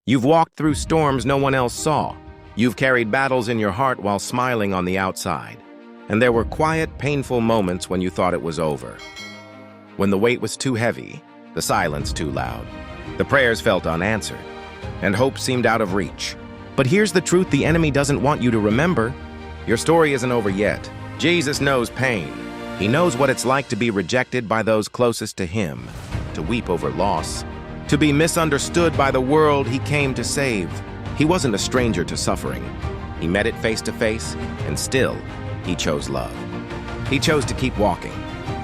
You've walked through storms no one else saw. You've carried battles in your heart while smiling on the outside. And there were quiet, painful moments when you thought it was over. When the weight was too heavy, the silence too loud, the prayers felt unanswered, and hope seemed out of reach. But here's the truth the enemy doesn't want you to remember. Your story isn't over yet. Jesus knows pain. He knows what it's like to be rejected by those closest to him, to weep over loss, to be misunderstood by the world he came to save. He wasn't a stranger to suffering. He met it face to face, and still, he chose love. He chose to keep walking.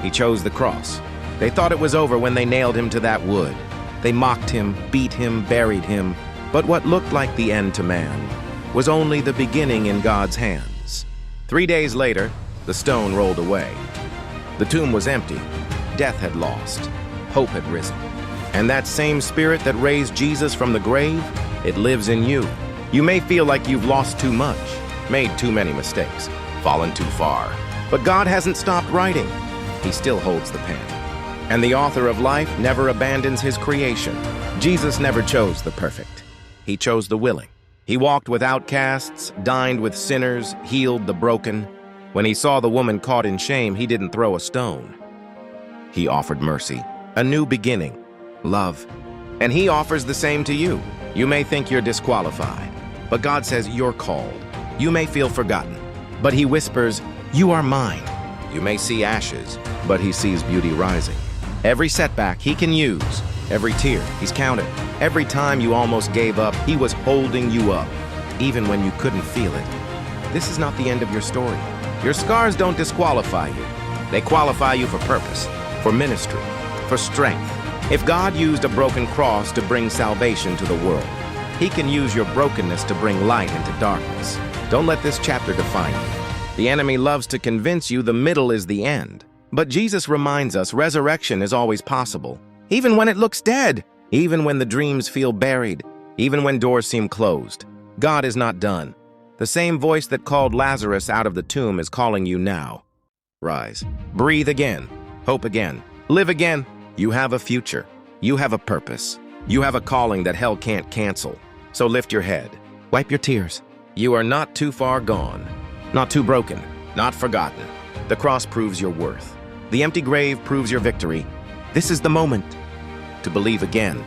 He chose the cross. They thought it was over when they nailed him to that wood. They mocked him, beat him, buried him. But what looked like the end to man was only the beginning in God's hands. 3 days later, the stone rolled away. The tomb was empty. Death had lost. Hope had risen. And that same spirit that raised Jesus from the grave, it lives in you. You may feel like you've lost too much, made too many mistakes, fallen too far. But God hasn't stopped writing. He still holds the pen. And the author of life never abandons his creation. Jesus never chose the perfect. He chose the willing. He walked with outcasts, dined with sinners, healed the broken. When he saw the woman caught in shame, he didn't throw a stone. He offered mercy, a new beginning, love. And he offers the same to you. You may think you're disqualified, but God says you're called. You may feel forgotten, but he whispers, "You are mine." You may see ashes, but he sees beauty rising. Every setback he can use, every tear he's counted. Every time you almost gave up, he was holding you up, even when you couldn't feel it. This is not the end of your story. Your scars don't disqualify you. They qualify you for purpose, for ministry, for strength. If God used a broken cross to bring salvation to the world, he can use your brokenness to bring light into darkness. Don't let this chapter define you. The enemy loves to convince you the middle is the end. But Jesus reminds us resurrection is always possible, even when it looks dead, even when the dreams feel buried, even when doors seem closed. God is not done. The same voice that called Lazarus out of the tomb is calling you now. Rise. Breathe again. Hope again. Live again. You have a future. You have a purpose. You have a calling that hell can't cancel. So lift your head. Wipe your tears. You are not too far gone. Not too broken. Not forgotten. The cross proves your worth. The empty grave proves your victory. This is the moment to believe again,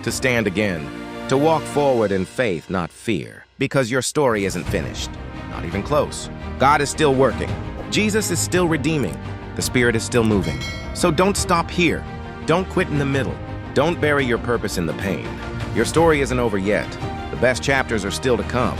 to stand again, to walk forward in faith, not fear, because your story isn't finished, not even close. God is still working. Jesus is still redeeming. The Spirit is still moving. So don't stop here. Don't quit in the middle. Don't bury your purpose in the pain. Your story isn't over yet. The best chapters are still to come.